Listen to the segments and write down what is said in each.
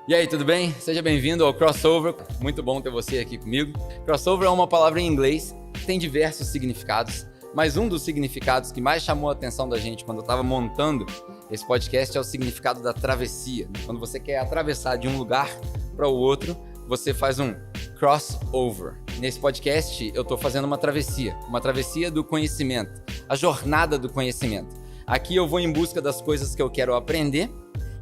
E aí, tudo bem? Seja bem-vindo ao Crossover. Muito bom ter você aqui comigo. Crossover é uma palavra em inglês que tem diversos significados, mas um dos significados que mais chamou a atenção da gente quando eu estava montando esse podcast é o significado da travessia. Quando você quer atravessar de um lugar para o outro, você faz um crossover. Nesse podcast, eu estou fazendo uma travessia do conhecimento, a jornada do conhecimento. Aqui eu vou em busca das coisas que eu quero aprender.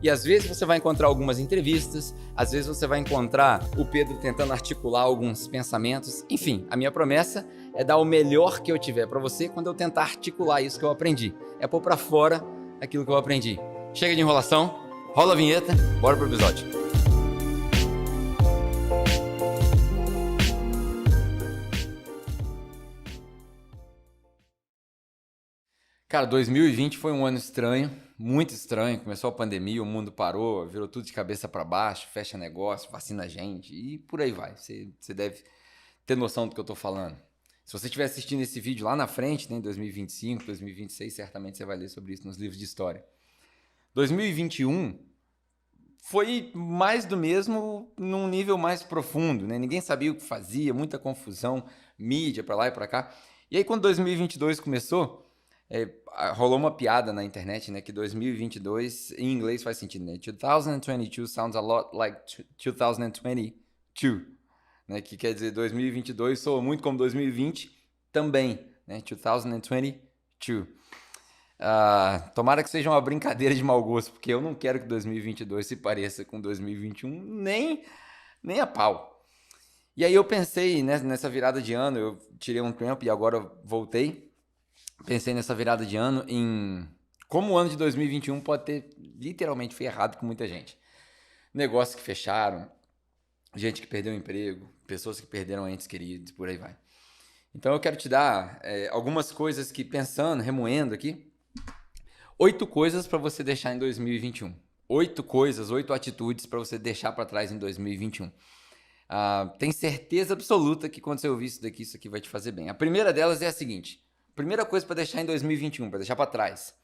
E às vezes você vai encontrar algumas entrevistas, às vezes você vai encontrar o Pedro tentando articular alguns pensamentos. Enfim, a minha promessa é dar o melhor que eu tiver para você quando eu tentar articular isso que eu aprendi. É pôr para fora aquilo que eu aprendi. Chega de enrolação, rola a vinheta, bora pro episódio. Cara, 2020 foi um ano estranho, muito estranho. Começou a pandemia, o mundo parou, virou tudo de cabeça para baixo, fecha negócio, vacina a gente e por aí vai. Você deve ter noção do que eu tô falando. Se você estiver assistindo esse vídeo lá na frente, né, em 2025, 2026, certamente você vai ler sobre isso nos livros de história. 2021 foi mais do mesmo num nível mais profundo, né? Ninguém sabia o que fazia, muita confusão, mídia para lá e para cá. E aí quando 2022 começou... rolou uma piada na internet, né, que 2022 em inglês faz sentido, né? 2022 sounds a lot like 2022, né, que quer dizer 2022 soa muito como 2020 também, né? 2022. Tomara que seja uma brincadeira de mau gosto, porque eu não quero que 2022 se pareça com 2021 nem a pau. E aí eu pensei, né, nessa virada de ano, eu tirei um tempo e agora eu voltei. Pensei nessa virada de ano em como o ano de 2021 pode ter literalmente ferrado com muita gente. Negócios que fecharam, gente que perdeu o emprego, pessoas que perderam entes queridos, por aí vai. Então eu quero te dar algumas coisas que, pensando, remoendo aqui, 8 coisas para você deixar em 2021. 8 atitudes para você deixar para trás em 2021. Tem certeza absoluta que quando você ouvir isso aqui vai te fazer bem. A primeira delas é a seguinte... Primeira coisa para deixar em 2021, para deixar para trás: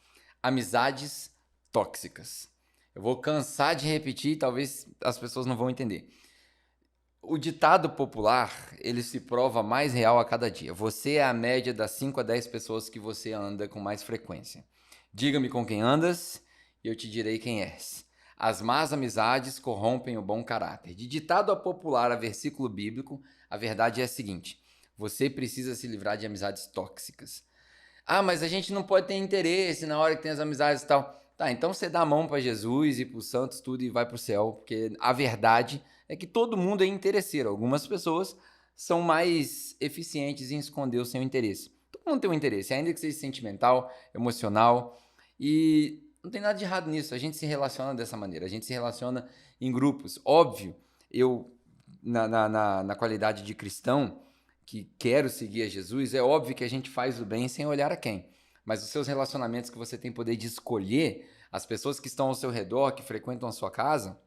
amizades tóxicas. Eu vou cansar de repetir, talvez as pessoas não vão entender. O ditado popular, ele se prova mais real a cada dia. Você é a média das 5 a 10 pessoas que você anda com mais frequência. Diga-me com quem andas e eu te direi quem és. As más amizades corrompem o bom caráter. De ditado popular a versículo bíblico, a verdade é a seguinte: você precisa se livrar de amizades tóxicas. Mas a gente não pode ter interesse na hora que tem as amizades e tal. Tá, então você dá a mão para Jesus e para os santos tudo e vai para o céu, porque a verdade é que todo mundo é interesseiro. Algumas pessoas são mais eficientes em esconder o seu interesse. Todo mundo tem um interesse, ainda que seja sentimental, emocional, e não tem nada de errado nisso. A gente se relaciona dessa maneira, a gente se relaciona em grupos. Óbvio, eu, na qualidade de cristão, que quero seguir a Jesus, é óbvio que a gente faz o bem sem olhar a quem. Mas os seus relacionamentos que você tem poder de escolher, as pessoas que estão ao seu redor, que frequentam a sua casa,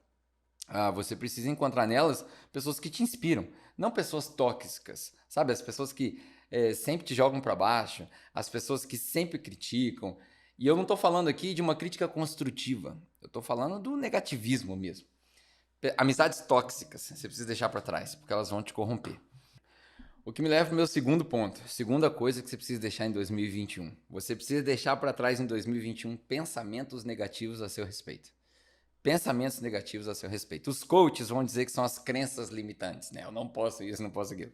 você precisa encontrar nelas pessoas que te inspiram, não pessoas tóxicas, sabe? As pessoas que sempre te jogam para baixo, as pessoas que sempre criticam. E eu não estou falando aqui de uma crítica construtiva, eu estou falando do negativismo mesmo. Amizades tóxicas, você precisa deixar para trás, porque elas vão te corromper. O que me leva para o meu segundo ponto. Segunda coisa que você precisa deixar em 2021. Você precisa deixar para trás em 2021 pensamentos negativos a seu respeito. Pensamentos negativos a seu respeito. Os coaches vão dizer que são as crenças limitantes, né? Eu não posso isso, não posso aquilo.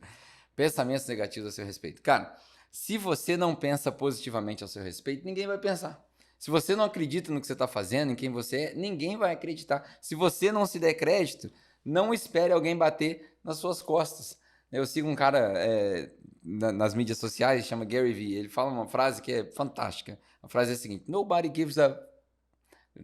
Pensamentos negativos a seu respeito. Cara, se você não pensa positivamente a seu respeito, ninguém vai pensar. Se você não acredita no que você está fazendo, em quem você é, ninguém vai acreditar. Se você não se der crédito, não espere alguém bater nas suas costas. Eu sigo um cara nas mídias sociais, chama Gary Vee. Ele fala uma frase que é fantástica. A frase é a seguinte: Nobody gives a...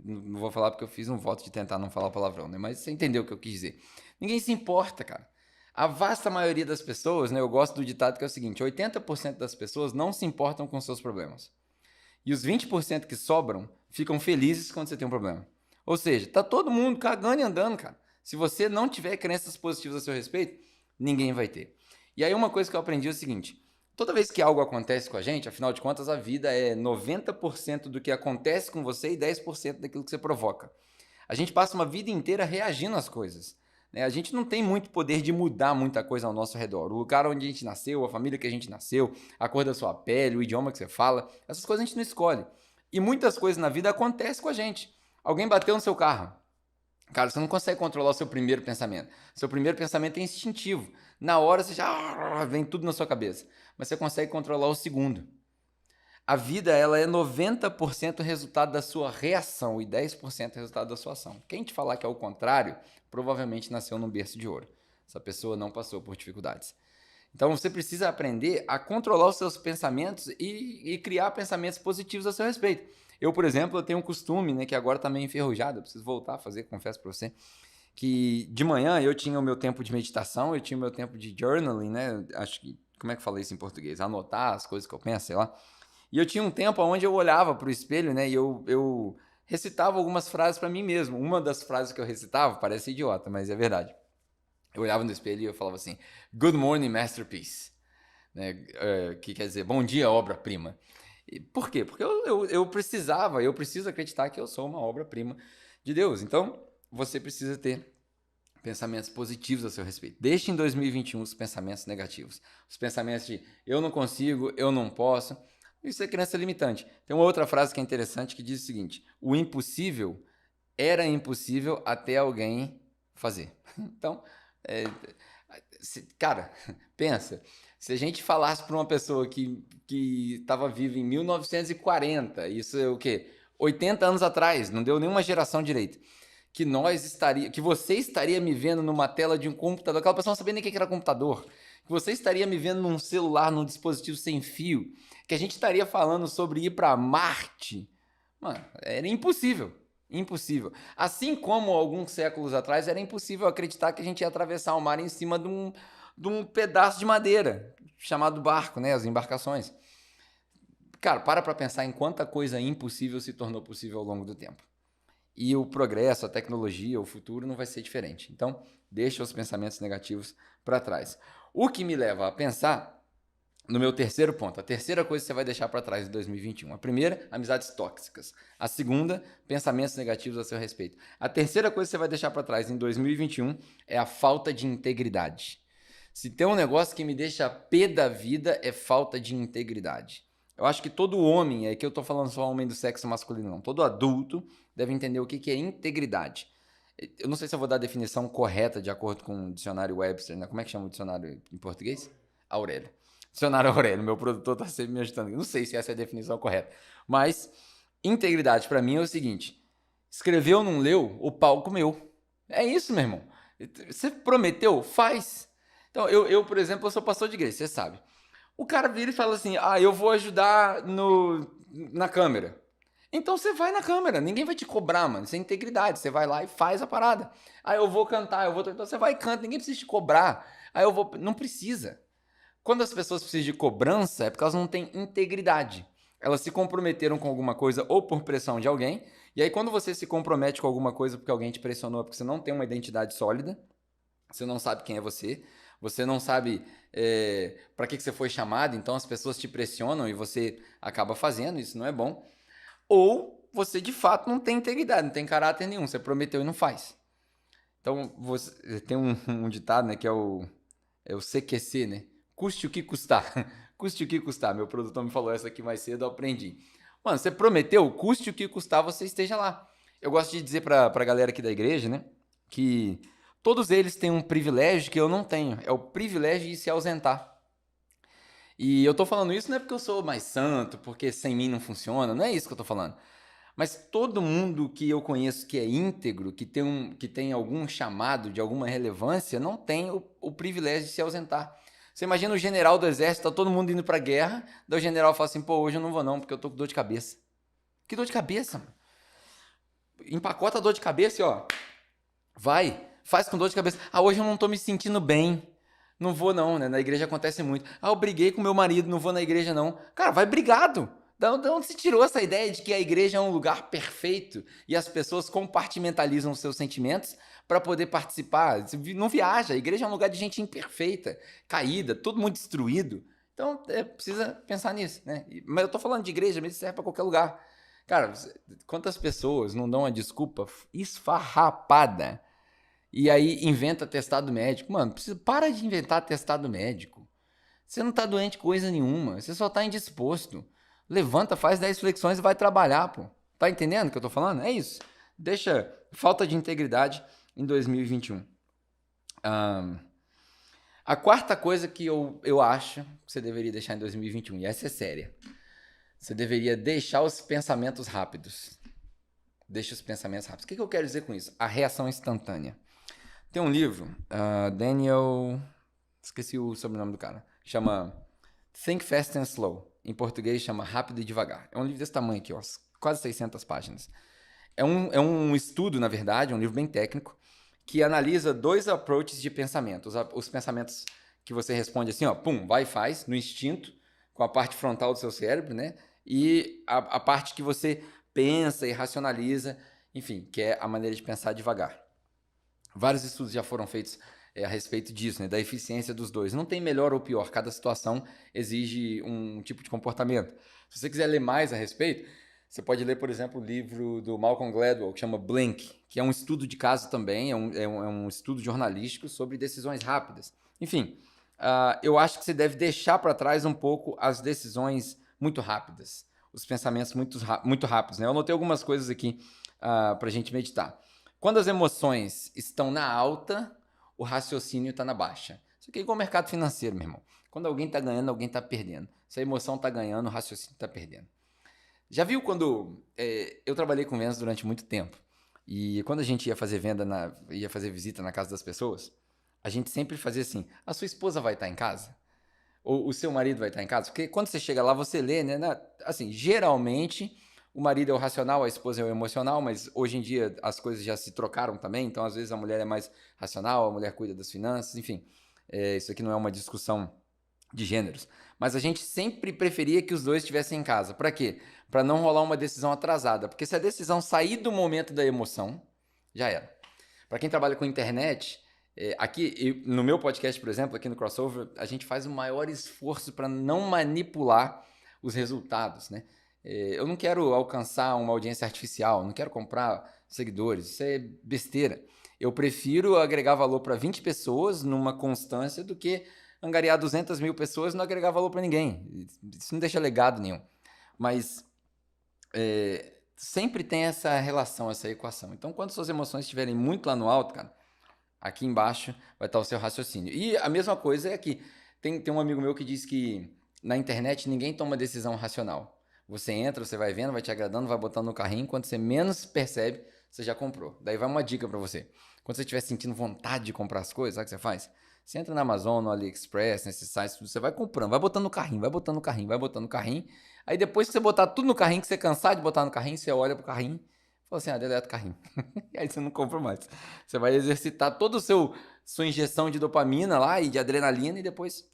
Não vou falar porque eu fiz um voto de tentar não falar palavrão, né? Mas você entendeu o que eu quis dizer. Ninguém se importa, cara. A vasta maioria das pessoas, né? Eu gosto do ditado que é o seguinte: 80% das pessoas não se importam com seus problemas. E os 20% que sobram ficam felizes quando você tem um problema. Ou seja, tá todo mundo cagando e andando, cara. Se você não tiver crenças positivas a seu respeito, ninguém vai ter. E aí uma coisa que eu aprendi é o seguinte: toda vez que algo acontece com a gente, afinal de contas a vida é 90% do que acontece com você e 10% daquilo que você provoca. A gente passa uma vida inteira reagindo às coisas, né? A gente não tem muito poder de mudar muita coisa ao nosso redor. O lugar onde a gente nasceu, a família que a gente nasceu, a cor da sua pele, o idioma que você fala, essas coisas a gente não escolhe. E muitas coisas na vida acontecem com a gente. Alguém bateu no seu carro. Cara, você não consegue controlar o seu primeiro pensamento. Seu primeiro pensamento é instintivo. Na hora você já vem tudo na sua cabeça. Mas você consegue controlar o segundo. A vida, ela é 90% resultado da sua reação e 10% resultado da sua ação. Quem te falar que é o contrário, provavelmente nasceu num berço de ouro. Essa pessoa não passou por dificuldades. Então você precisa aprender a controlar os seus pensamentos e criar pensamentos positivos a seu respeito. Eu, por exemplo, eu tenho um costume, né, que agora está meio enferrujado, eu preciso voltar a fazer, confesso para você, que de manhã eu tinha o meu tempo de meditação, eu tinha o meu tempo de journaling, né? Acho que, como é que fala isso em português? Anotar as coisas que eu penso, sei lá. E eu tinha um tempo onde eu olhava para o espelho, né, e eu recitava algumas frases para mim mesmo. Uma das frases que eu recitava, parece idiota, mas é verdade. Eu olhava no espelho e eu falava assim, Good morning, masterpiece. Né? Que quer dizer, bom dia, obra-prima. Por quê? Porque eu preciso acreditar que eu sou uma obra-prima de Deus. Então, você precisa ter pensamentos positivos a seu respeito. Deixe em 2021 os pensamentos negativos. Os pensamentos de eu não consigo, eu não posso. Isso é crença limitante. Tem uma outra frase que é interessante que diz o seguinte, o impossível era impossível até alguém fazer. Então, cara, pensa, se a gente falasse para uma pessoa que estava viva em 1940, isso é o quê? 80 anos atrás, não deu nenhuma geração direito, que você estaria me vendo numa tela de um computador, aquela pessoa não sabia nem o que era computador, que você estaria me vendo num celular, num dispositivo sem fio, que a gente estaria falando sobre ir para Marte, mano, era impossível. Impossível. Assim como alguns séculos atrás era impossível acreditar que a gente ia atravessar o mar em cima de um pedaço de madeira, chamado barco, né? As embarcações. Cara, para pensar em quanta coisa impossível se tornou possível ao longo do tempo. E o progresso, a tecnologia, o futuro não vai ser diferente. Então, deixa os pensamentos negativos para trás. O que me leva a pensar no meu terceiro ponto, a terceira coisa que você vai deixar para trás em 2021. A primeira, amizades tóxicas. A segunda, pensamentos negativos a seu respeito. A terceira coisa que você vai deixar para trás em 2021 é a falta de integridade. Se tem um negócio que me deixa pé da vida é falta de integridade. Eu acho que todo homem, é que eu estou falando só homem do sexo masculino, não, todo adulto deve entender o que é integridade. Eu não sei se eu vou dar a definição correta de acordo com o dicionário Webster, né? Como é que chama o dicionário em português? Aurélio. Dicionário Aurélio, meu produtor está sempre me ajudando. Eu não sei se essa é a definição correta. Mas integridade para mim é o seguinte: escreveu, não leu, o pau comeu. É isso, meu irmão. Você prometeu? Faz. Então, por exemplo, eu sou pastor de igreja, você sabe. O cara vira e fala assim, eu vou ajudar na câmera. Então você vai na câmera, ninguém vai te cobrar, mano. Isso é integridade, você vai lá e faz a parada. Eu vou cantar, então você vai e canta, ninguém precisa te cobrar. Não precisa. Quando as pessoas precisam de cobrança, é porque elas não têm integridade. Elas se comprometeram com alguma coisa ou por pressão de alguém, e aí quando você se compromete com alguma coisa porque alguém te pressionou, porque você não tem uma identidade sólida, você não sabe quem é você não sabe para que você foi chamado, então as pessoas te pressionam e você acaba fazendo, isso não é bom. Ou você de fato não tem integridade, não tem caráter nenhum, você prometeu e não faz. Então tem um ditado, né, que é o CQC, né? Custe o que custar. Custe o que custar. Meu produtor me falou essa aqui mais cedo, eu aprendi. Mano, você prometeu, custe o que custar, você esteja lá. Eu gosto de dizer pra galera aqui da igreja, né, que todos eles têm um privilégio que eu não tenho. É o privilégio de se ausentar. E eu tô falando isso não é porque eu sou mais santo, porque sem mim não funciona, não é isso que eu tô falando. Mas todo mundo que eu conheço que é íntegro, que tem algum chamado de alguma relevância, não tem o privilégio de se ausentar. Você imagina o general do exército, tá todo mundo indo pra guerra, daí o general fala assim, pô, hoje eu não vou não, porque eu tô com dor de cabeça. Que dor de cabeça, mano? Empacota a dor de cabeça e ó, vai, faz com dor de cabeça. Hoje eu não tô me sentindo bem, não vou não, né? Na igreja acontece muito. Eu briguei com meu marido, não vou na igreja não. Cara, vai brigado. De onde se tirou essa ideia de que a igreja é um lugar perfeito e as pessoas compartimentalizam os seus sentimentos para poder participar? Não viaja, a igreja é um lugar de gente imperfeita, caída, todo mundo destruído. Então, precisa pensar nisso, né? Mas eu tô falando de igreja, mas isso serve para qualquer lugar. Cara, quantas pessoas não dão uma desculpa esfarrapada e aí inventa atestado médico? Mano, para de inventar atestado médico. Você não tá doente coisa nenhuma, você só tá indisposto. Levanta, faz 10 flexões e vai trabalhar, pô. Tá entendendo o que eu tô falando? É isso. Deixa falta de integridade em 2021. A quarta coisa que eu acho que você deveria deixar em 2021, e essa é séria. Você deveria deixar os pensamentos rápidos. Deixa os pensamentos rápidos. O que eu quero dizer com isso? A reação instantânea. Tem um livro, Daniel... Esqueci o sobrenome do cara. Chama Think Fast and Slow. Em português chama Rápido e Devagar. É um livro desse tamanho aqui, ó, quase 600 páginas. É um estudo, na verdade, um livro bem técnico, que analisa 2 approaches de pensamento. Os pensamentos que você responde assim, ó, pum, vai e faz, no instinto, com a parte frontal do seu cérebro, né? E a parte que você pensa e racionaliza, enfim, que é a maneira de pensar devagar. Vários estudos já foram feitos a respeito disso, né, da eficiência dos dois. Não tem melhor ou pior, cada situação exige um tipo de comportamento. Se você quiser ler mais a respeito, você pode ler, por exemplo, o livro do Malcolm Gladwell, que chama Blink, que é um estudo de caso também, é um estudo jornalístico sobre decisões rápidas. Enfim, eu acho que você deve deixar para trás um pouco as decisões muito rápidas, os pensamentos muito rápidos. Né? Eu anotei algumas coisas aqui para a gente meditar. Quando as emoções estão na alta, o raciocínio está na baixa. Isso aqui é igual ao mercado financeiro, meu irmão. Quando alguém está ganhando, alguém está perdendo. Se a emoção está ganhando, o raciocínio está perdendo. Já viu quando... eu trabalhei com vendas durante muito tempo. E quando a gente ia fazer ia fazer visita na casa das pessoas, a gente sempre fazia assim, a sua esposa vai estar em casa? Ou o seu marido vai estar em casa? Porque quando você chega lá, você lê, né? Assim, geralmente... O marido é o racional, a esposa é o emocional, mas hoje em dia as coisas já se trocaram também, então às vezes a mulher é mais racional, a mulher cuida das finanças, enfim. Isso aqui não é uma discussão de gêneros. Mas a gente sempre preferia que os dois estivessem em casa. Para quê? Para não rolar uma decisão atrasada. Porque se a decisão sair do momento da emoção, já era. Para quem trabalha com internet, aqui no meu podcast, por exemplo, aqui no Crossover, a gente faz o maior esforço para não manipular os resultados, né? Eu não quero alcançar uma audiência artificial, não quero comprar seguidores, isso é besteira. Eu prefiro agregar valor para 20 pessoas numa constância do que angariar 200 mil pessoas e não agregar valor para ninguém. Isso não deixa legado nenhum. Mas sempre tem essa relação, essa equação. Então, quando suas emoções estiverem muito lá no alto, cara, aqui embaixo vai estar o seu raciocínio. E a mesma coisa é aqui. Tem um amigo meu que diz que na internet ninguém toma decisão racional. Você entra, você vai vendo, vai te agradando, vai botando no carrinho. Quando você menos percebe, você já comprou. Daí vai uma dica para você. Quando você estiver sentindo vontade de comprar as coisas, sabe o que você faz? Você entra na Amazon, no AliExpress, nesses sites, você vai comprando, vai botando no carrinho, vai botando no carrinho, vai botando no carrinho. Aí depois que você botar tudo no carrinho, que você cansar de botar no carrinho, você olha pro carrinho e fala assim, deleta o carrinho. E aí você não compra mais. Você vai exercitar toda a sua injeção de dopamina lá e de adrenalina e depois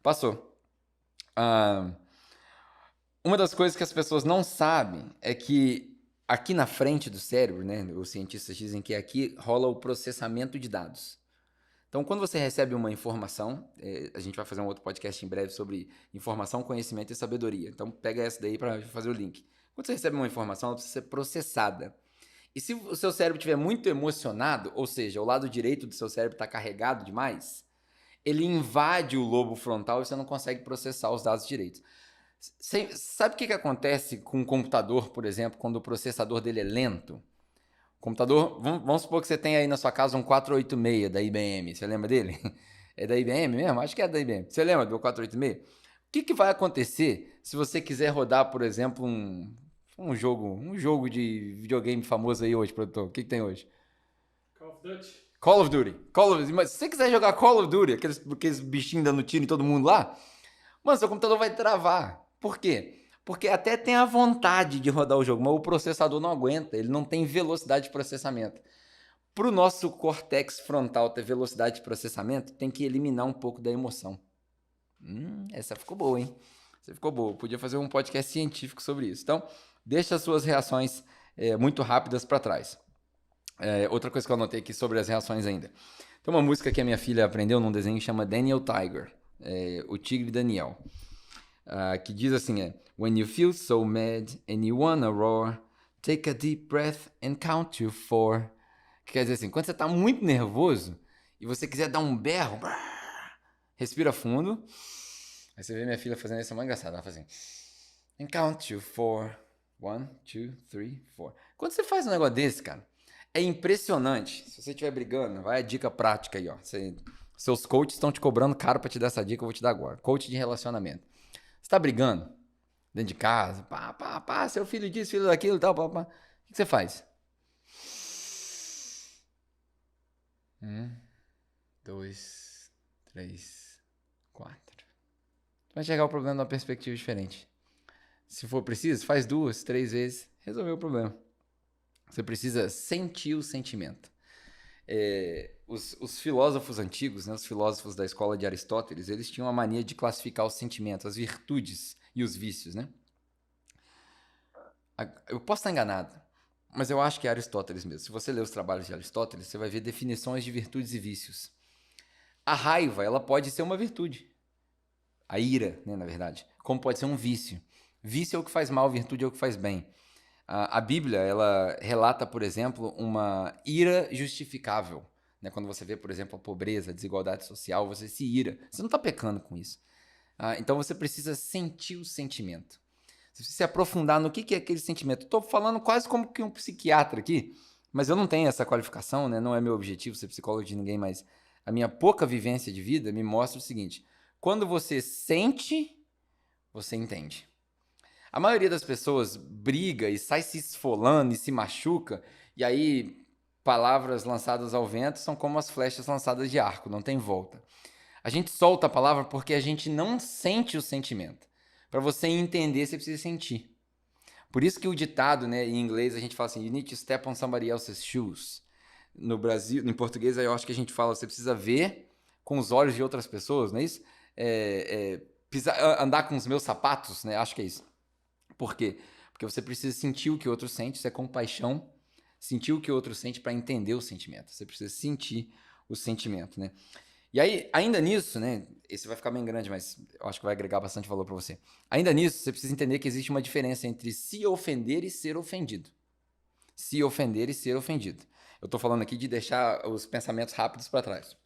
passou. Uma das coisas que as pessoas não sabem é que aqui na frente do cérebro, né, os cientistas dizem que aqui rola o processamento de dados. Então, quando você recebe uma informação, a gente vai fazer um outro podcast em breve sobre informação, conhecimento e sabedoria. Então, pega essa daí para fazer o link. Quando você recebe uma informação, ela precisa ser processada. E se o seu cérebro estiver muito emocionado, ou seja, o lado direito do seu cérebro está carregado demais, ele invade o lobo frontal e você não consegue processar os dados direitos. Sabe o que acontece com um computador, por exemplo, quando o processador dele é lento? O computador, vamos supor que você tem aí na sua casa um 486 da IBM, você lembra dele? É da IBM mesmo? Acho que é da IBM. Você lembra do 486? O que vai acontecer se você quiser rodar, por exemplo, um jogo de videogame famoso aí hoje, produtor? O que tem hoje? Call of Duty. Call of Duty. Mas se você quiser jogar Call of Duty, aqueles bichinhos dando tiro em todo mundo lá, mano, seu computador vai travar. Por quê? Porque até tem a vontade de rodar o jogo, mas o processador não aguenta, ele não tem velocidade de processamento. Para o nosso córtex frontal ter velocidade de processamento, tem que eliminar um pouco da emoção. Essa ficou boa, hein? Essa ficou boa. Podia fazer um podcast científico sobre isso. Então, deixa as suas reações muito rápidas para trás. Outra coisa que eu anotei aqui sobre as reações ainda. Tem uma música que a minha filha aprendeu num desenho que chama Daniel Tiger, o Tigre Daniel. que diz assim, When you feel so mad and you wanna roar, take a deep breath and count to 4. Que quer dizer assim, quando você tá muito nervoso e você quiser dar um berro, respira fundo. Aí você vê minha filha fazendo isso, é uma engraçada. Ela faz assim, and count to 4. 1, 2, 3, 4. Quando você faz um negócio desse, cara, é impressionante. Se você estiver brigando, vai a dica prática aí, ó. Seus coaches estão te cobrando caro pra te dar essa dica, eu vou te dar agora. Coach de relacionamento. Você tá brigando dentro de casa, seu filho disso, filho daquilo e tal, O que você faz? 1, 2, 3, 4. Você vai enxergar o problema de uma perspectiva diferente. Se for preciso, faz 2, 3 vezes, resolveu o problema. Você precisa sentir o sentimento. Os filósofos antigos, né, os filósofos da escola de Aristóteles, eles tinham a mania de classificar os sentimentos, as virtudes e os vícios, né? Eu posso estar enganado, mas eu acho que é Aristóteles mesmo. Se você ler os trabalhos de Aristóteles, você vai ver definições de virtudes e vícios. A raiva, ela pode ser uma virtude. A ira, né, na verdade. Como pode ser um vício. Vício é o que faz mal, virtude é o que faz bem. A Bíblia, ela relata, por exemplo, uma ira justificável. Né? Quando você vê, por exemplo, a pobreza, a desigualdade social, você se ira. Você não está pecando com isso. Então você precisa sentir o sentimento. Você precisa se aprofundar no que é aquele sentimento. Estou falando quase como que um psiquiatra aqui, mas eu não tenho essa qualificação, né? Não é meu objetivo ser psicólogo de ninguém, mas a minha pouca vivência de vida me mostra o seguinte: quando você sente, você entende. A maioria das pessoas briga e sai se esfolando e se machuca, e aí palavras lançadas ao vento são como as flechas lançadas de arco, não tem volta. A gente solta a palavra porque a gente não sente o sentimento. Para você entender, você precisa sentir. Por isso que o ditado, né, em inglês a gente fala assim, you need to step on somebody else's shoes. No Brasil, em português, eu acho que a gente fala, você precisa ver com os olhos de outras pessoas, não é isso? Andar com os meus sapatos, né? Acho que é isso. Por quê? Porque você precisa sentir o que o outro sente, isso é compaixão, sentir o que o outro sente para entender o sentimento. Você precisa sentir o sentimento, né? E aí, ainda nisso, né? Esse vai ficar bem grande, mas eu acho que vai agregar bastante valor para você. Ainda nisso, você precisa entender que existe uma diferença entre se ofender e ser ofendido. Se ofender e ser ofendido. Eu estou falando aqui de deixar os pensamentos rápidos para trás.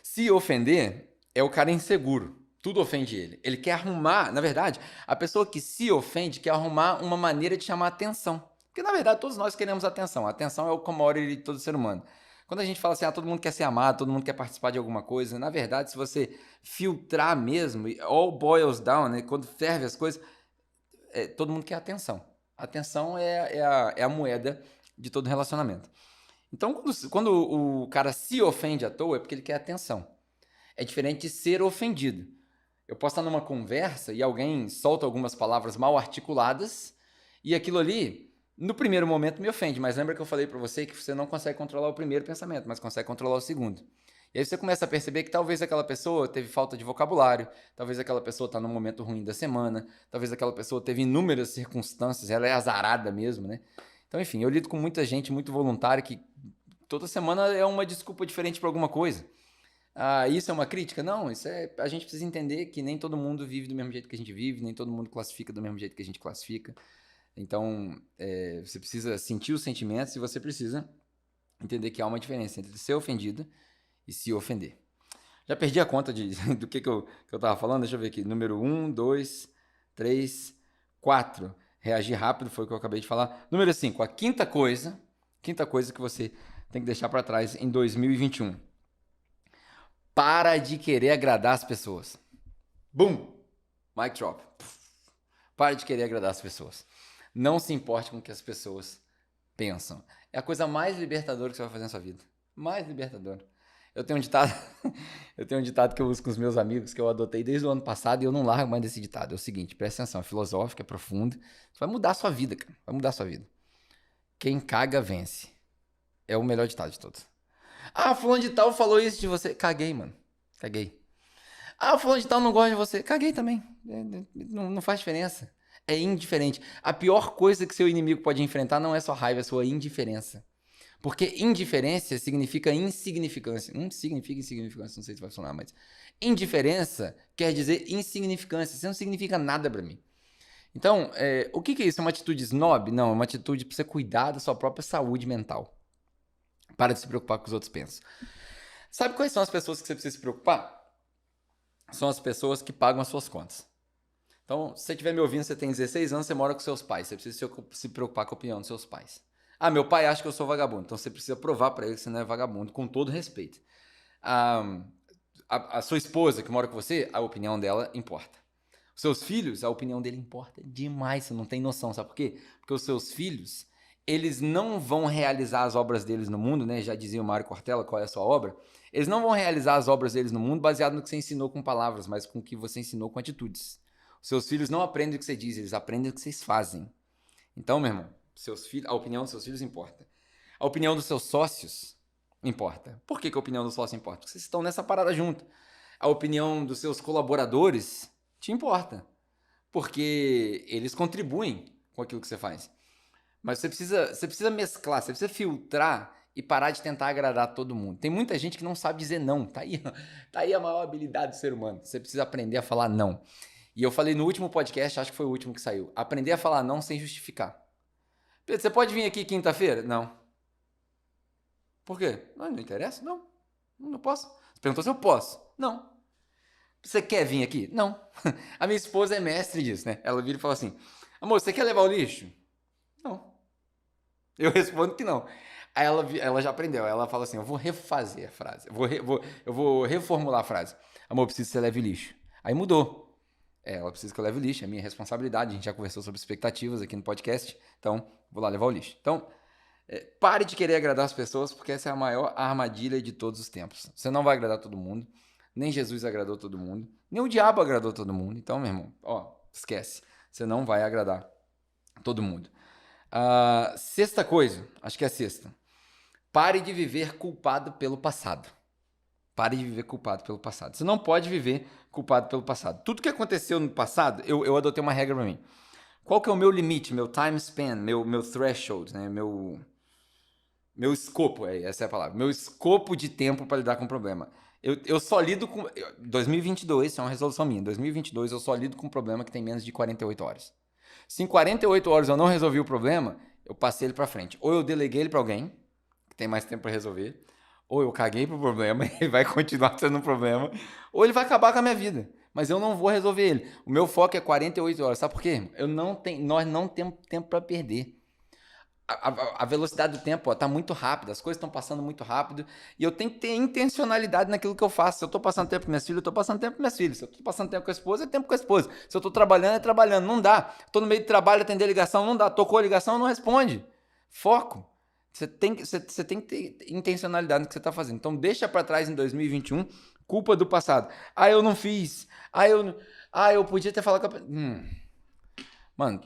Se ofender é o cara inseguro. Tudo ofende ele. Ele quer arrumar, na verdade, a pessoa que se ofende quer arrumar uma maneira de chamar atenção. Porque, na verdade, todos nós queremos atenção. A atenção é o commodity de todo ser humano. Quando a gente fala assim, todo mundo quer ser amado, todo mundo quer participar de alguma coisa, na verdade, se você filtrar mesmo, all boils down, né, quando ferve as coisas, todo mundo quer atenção. A atenção é a moeda de todo relacionamento. Então, quando o cara se ofende à toa, é porque ele quer atenção. É diferente de ser ofendido. Eu posso estar numa conversa e alguém solta algumas palavras mal articuladas e aquilo ali, no primeiro momento, me ofende. Mas lembra que eu falei para você que você não consegue controlar o primeiro pensamento, mas consegue controlar o segundo. E aí você começa a perceber que talvez aquela pessoa teve falta de vocabulário, talvez aquela pessoa está num momento ruim da semana, talvez aquela pessoa teve inúmeras circunstâncias, ela é azarada mesmo, né? Então, enfim, eu lido com muita gente muito voluntária que toda semana é uma desculpa diferente para alguma coisa. Isso é uma crítica? Não, a gente precisa entender que nem todo mundo vive do mesmo jeito que a gente vive, nem todo mundo classifica do mesmo jeito que a gente classifica. Então, você precisa sentir os sentimentos e você precisa entender que há uma diferença entre ser ofendido e se ofender. Já perdi a conta do que eu estava falando, deixa eu ver aqui. Número 1, 2, 3, 4. Reagir rápido foi o que eu acabei de falar. Número 5, a quinta coisa que você tem que deixar para trás em 2021. Para de querer agradar as pessoas. Boom! Mic drop. Para de querer agradar as pessoas. Não se importe com o que as pessoas pensam. É a coisa mais libertadora que você vai fazer na sua vida. Mais libertadora. Eu tenho um ditado que eu uso com os meus amigos, que eu adotei desde o ano passado e eu não largo mais desse ditado. É o seguinte, presta atenção, é filosófico, é profundo. Vai mudar a sua vida, cara. Vai mudar a sua vida. Quem caga, vence. É o melhor ditado de todos. Fulano de tal falou isso de você. Caguei, mano. Caguei. Fulano de tal não gosta de você. Caguei também. Não faz diferença. É indiferente. A pior coisa que seu inimigo pode enfrentar não é sua raiva, é sua indiferença. Porque indiferença significa insignificância. Significa insignificância, não sei se vai funcionar, mas indiferença quer dizer insignificância. Você não significa nada pra mim. Então, o que é isso? É uma atitude snob? Não, é uma atitude pra você cuidar da sua própria saúde mental. Para de se preocupar com o que os outros pensam. Sabe quais são as pessoas que você precisa se preocupar? São as pessoas que pagam as suas contas. Então, se você estiver me ouvindo, você tem 16 anos, você mora com seus pais. Você precisa se preocupar com a opinião dos seus pais. Ah, meu pai acha que eu sou vagabundo. Então, você precisa provar para ele que você não é vagabundo, com todo respeito. A sua esposa que mora com você, a opinião dela importa. Os seus filhos, a opinião dele importa demais. Você não tem noção. Sabe por quê? Porque os seus filhos, eles não vão realizar as obras deles no mundo, né? Já dizia o Mário Cortella, qual é a sua obra? Eles não vão realizar as obras deles no mundo baseado no que você ensinou com palavras, mas com o que você ensinou com atitudes. Os seus filhos não aprendem o que você diz, eles aprendem o que vocês fazem. Então, meu irmão, a opinião dos seus filhos importa. A opinião dos seus sócios importa. Por que a opinião dos sócios importa? Porque vocês estão nessa parada junto. A opinião dos seus colaboradores te importa. Porque eles contribuem com aquilo que você faz. Mas você precisa mesclar, você precisa filtrar e parar de tentar agradar todo mundo. Tem muita gente que não sabe dizer não. Tá aí a maior habilidade do ser humano. Você precisa aprender a falar não. E eu falei no último podcast, acho que foi o último que saiu. Aprender a falar não sem justificar. Pedro, você pode vir aqui quinta-feira? Não. Por quê? Não interessa? Não posso. Você perguntou se eu posso. Não. Você quer vir aqui? Não. A minha esposa é mestre disso, né? Ela vira e fala assim, amor, você quer levar o lixo? Não. Eu respondo que não. Aí ela já aprendeu. Ela fala assim, eu vou refazer a frase. Eu vou reformular a frase. Amor, eu preciso que você leve o lixo. Aí mudou. Ela precisa que eu leve o lixo, é minha responsabilidade. A gente já conversou sobre expectativas aqui no podcast. Então, vou lá levar o lixo. Então, pare de querer agradar as pessoas, porque essa é a maior armadilha de todos os tempos. Você não vai agradar todo mundo. Nem Jesus agradou todo mundo. Nem o diabo agradou todo mundo. Então, meu irmão, esquece. Você não vai agradar todo mundo. Sexta coisa, acho que é a sexta. Pare de viver culpado pelo passado. Pare de viver culpado pelo passado. Você não pode viver culpado pelo passado. Tudo que aconteceu no passado, eu adotei uma regra pra mim. Qual que é o meu limite, meu time span, meu threshold, né? Meu escopo, essa é a palavra. Meu escopo de tempo para lidar com o problema. Eu só lido com... 2022, isso é uma resolução minha. 2022 eu só lido com um problema que tem menos de 48 horas. Se em 48 horas eu não resolvi o problema, eu passei ele pra frente. Ou eu deleguei ele pra alguém, que tem mais tempo pra resolver, ou eu caguei pro problema e ele vai continuar sendo um problema, ou ele vai acabar com a minha vida. Mas eu não vou resolver ele. O meu foco é 48 horas. Sabe por quê? Nós não temos tempo para perder. A velocidade do tempo tá muito rápida, as coisas estão passando muito rápido e eu tenho que ter intencionalidade naquilo que eu faço. Se eu tô passando tempo com minhas filhas, eu tô passando tempo com minhas filhas. Se eu tô passando tempo com a esposa, é tempo com a esposa. Se eu tô trabalhando, é trabalhando. Não dá. Tô no meio de trabalho, atender ligação, não dá. Tocou a ligação, não responde. Foco. Você tem que ter intencionalidade no que você tá fazendo. Então deixa para trás em 2021 culpa do passado. Eu não fiz. Eu podia ter falado com a... Mano,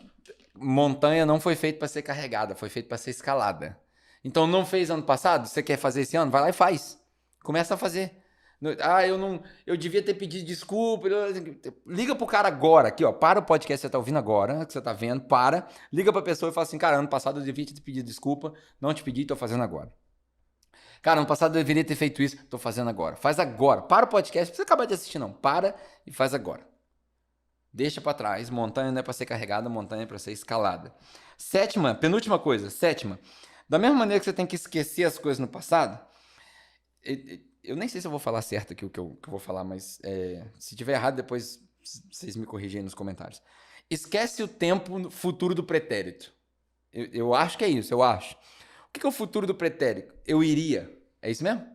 montanha não foi feita para ser carregada, foi feita para ser escalada. Então não fez ano passado, você quer fazer esse ano? Vai lá e faz. Começa a fazer. Eu devia ter pedido desculpa. Liga pro cara agora, aqui, ó. Para o podcast que você tá ouvindo agora, que você tá vendo, para. Liga pra pessoa e fala assim, cara, ano passado eu devia ter pedido desculpa, não te pedi, tô fazendo agora. Cara, ano passado eu deveria ter feito isso, tô fazendo agora. Faz agora. Para o podcast, não precisa acabar de assistir não. Para e faz agora. Deixa pra trás, montanha não é pra ser carregada, montanha é pra ser escalada. Penúltima coisa, sétima. Da mesma maneira que você tem que esquecer as coisas no passado, eu nem sei se eu vou falar certo aqui o que eu vou falar, mas se tiver errado, depois vocês me corrigem aí nos comentários. Esquece o tempo futuro do pretérito. Eu acho que é isso, eu acho. O que é o futuro do pretérito? Eu iria. É isso mesmo?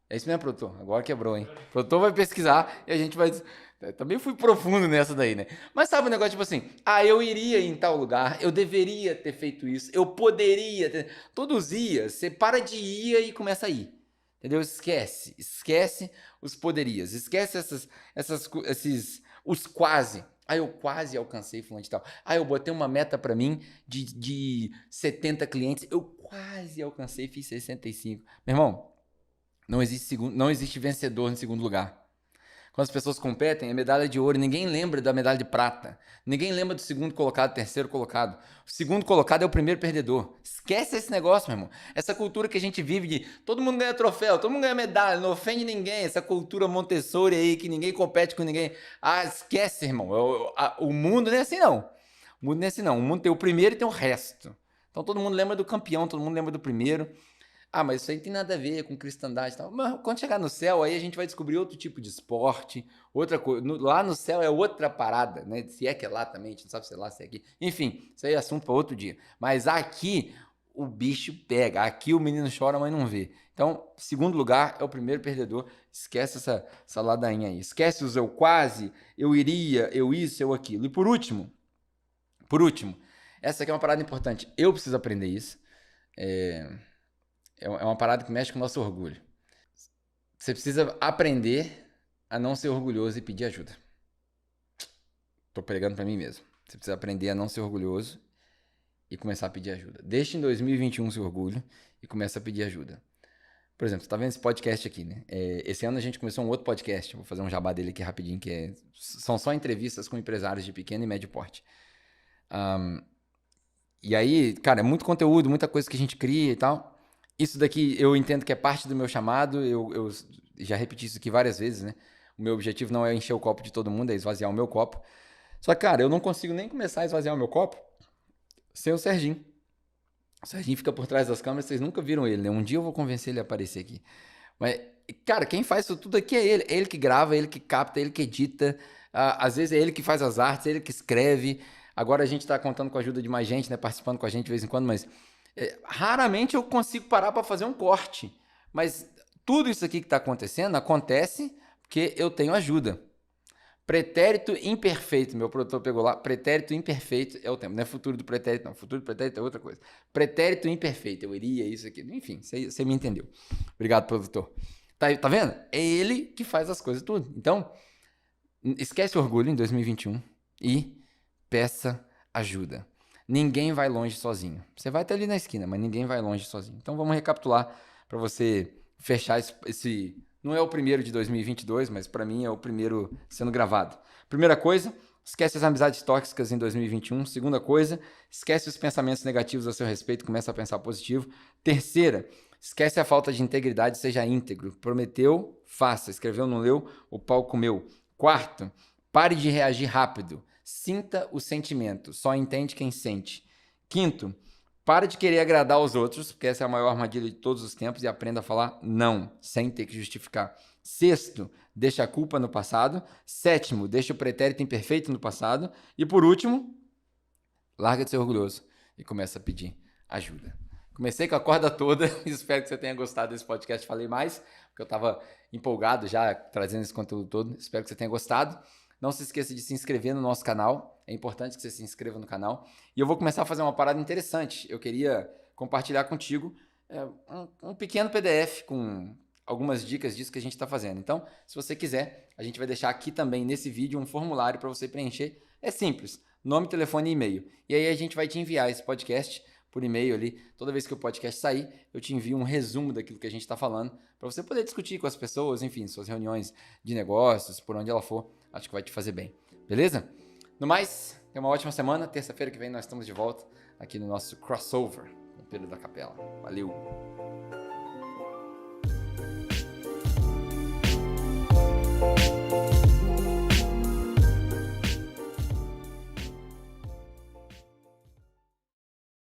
É isso mesmo, produtor? Agora quebrou, hein? O produtor vai pesquisar e a gente vai... Eu também fui profundo nessa daí, né? Mas sabe o negócio tipo assim, eu iria em tal lugar, eu deveria ter feito isso, eu poderia ter... Todos iam, você para de ir e começa a ir. Entendeu? Esquece os poderias, esquece os quase. Eu quase alcancei fulano de tal. Eu botei uma meta pra mim de 70 clientes, eu quase alcancei, fiz 65. Meu irmão, não existe vencedor em segundo lugar. Quando as pessoas competem, é medalha de ouro. Ninguém lembra da medalha de prata. Ninguém lembra do segundo colocado, terceiro colocado. O segundo colocado é o primeiro perdedor. Esquece esse negócio, meu irmão. Essa cultura que a gente vive de todo mundo ganha troféu, todo mundo ganha medalha, não ofende ninguém. Essa cultura Montessori aí que ninguém compete com ninguém. Ah, esquece, irmão. O mundo não é assim, não. O mundo não é assim, não. O mundo tem o primeiro e tem o resto. Então todo mundo lembra do campeão, todo mundo lembra do primeiro. Ah, mas isso aí tem nada a ver com cristandade e tal. Mas quando chegar no céu, aí a gente vai descobrir outro tipo de esporte, outra coisa. Lá no céu é outra parada, né? Se é que é lá também, a gente não sabe se é lá, se é aqui. Enfim, isso aí é assunto para outro dia. Mas aqui o bicho pega. Aqui o menino chora, mas não vê. Então, segundo lugar, é o primeiro perdedor. Esquece essa ladainha aí. Esquece os eu quase, eu iria, eu isso, eu aquilo. E por último, essa aqui é uma parada importante. Eu preciso aprender isso. É uma parada que mexe com o nosso orgulho. Você precisa aprender a não ser orgulhoso e pedir ajuda. Tô pregando pra mim mesmo. Você precisa aprender a não ser orgulhoso e começar a pedir ajuda. Deixe em 2021 seu orgulho e comece a pedir ajuda. Por exemplo, você tá vendo esse podcast aqui, né? Esse ano a gente começou um outro podcast. Vou fazer um jabá dele aqui rapidinho, são só entrevistas com empresários de pequeno e médio porte. E aí, cara, é muito conteúdo, muita coisa que a gente cria e tal. Isso daqui eu entendo que é parte do meu chamado, eu já repeti isso aqui várias vezes, né? O meu objetivo não é encher o copo de todo mundo, é esvaziar o meu copo. Só que, cara, eu não consigo nem começar a esvaziar o meu copo sem o Serginho. O Serginho fica por trás das câmeras, vocês nunca viram ele, né? Um dia eu vou convencer ele a aparecer aqui. Mas, cara, quem faz isso tudo aqui é ele. É ele que grava, é ele que capta, é ele que edita. Às vezes é ele que faz as artes, é ele que escreve. Agora a gente tá contando com a ajuda de mais gente, né? Participando com a gente de vez em quando, mas raramente eu consigo parar para fazer um corte. Mas tudo isso aqui que está acontecendo acontece porque eu tenho ajuda. Pretérito imperfeito, meu produtor pegou lá. Pretérito imperfeito é o tempo. Não é futuro do pretérito, não. Futuro do pretérito é outra coisa. Pretérito imperfeito, eu iria, isso aqui. Enfim, você me entendeu. Obrigado, produtor. Tá vendo? É ele que faz as coisas tudo. Então, esquece o orgulho em 2021 e peça ajuda. Ninguém vai longe sozinho. Você vai até ali na esquina, mas ninguém vai longe sozinho. Então vamos recapitular para você fechar esse... Não é o primeiro de 2022, mas para mim é o primeiro sendo gravado. Primeira coisa, esquece as amizades tóxicas em 2021. Segunda coisa, esquece os pensamentos negativos a seu respeito, começa a pensar positivo. Terceira, esquece a falta de integridade, seja íntegro. Prometeu, faça. Escreveu, não leu, o pau comeu. Quarto, pare de reagir rápido. Sinta o sentimento, só entende quem sente. Quinto, para de querer agradar aos outros, porque essa é a maior armadilha de todos os tempos, e aprenda a falar não, sem ter que justificar. Sexto, deixa a culpa no passado. Sétimo, deixa o pretérito imperfeito no passado. E por último, larga de ser orgulhoso e começa a pedir ajuda. Comecei com a corda toda, espero que você tenha gostado desse podcast. Falei mais, porque eu estava empolgado já trazendo esse conteúdo todo. Espero que você tenha gostado. Não se esqueça de se inscrever no nosso canal. É importante que você se inscreva no canal. E eu vou começar a fazer uma parada interessante. Eu queria compartilhar contigo um pequeno PDF com algumas dicas disso que a gente está fazendo. Então, se você quiser, a gente vai deixar aqui também nesse vídeo um formulário para você preencher. É simples. Nome, telefone e e-mail. E aí a gente vai te enviar esse podcast por e-mail ali. Toda vez que o podcast sair, eu te envio um resumo daquilo que a gente está falando para você poder discutir com as pessoas, enfim, suas reuniões de negócios, por onde ela for. Acho que vai te fazer bem. Beleza? No mais, tenha uma ótima semana. Terça-feira que vem nós estamos de volta aqui no nosso crossover com Pedro da Capela. Valeu!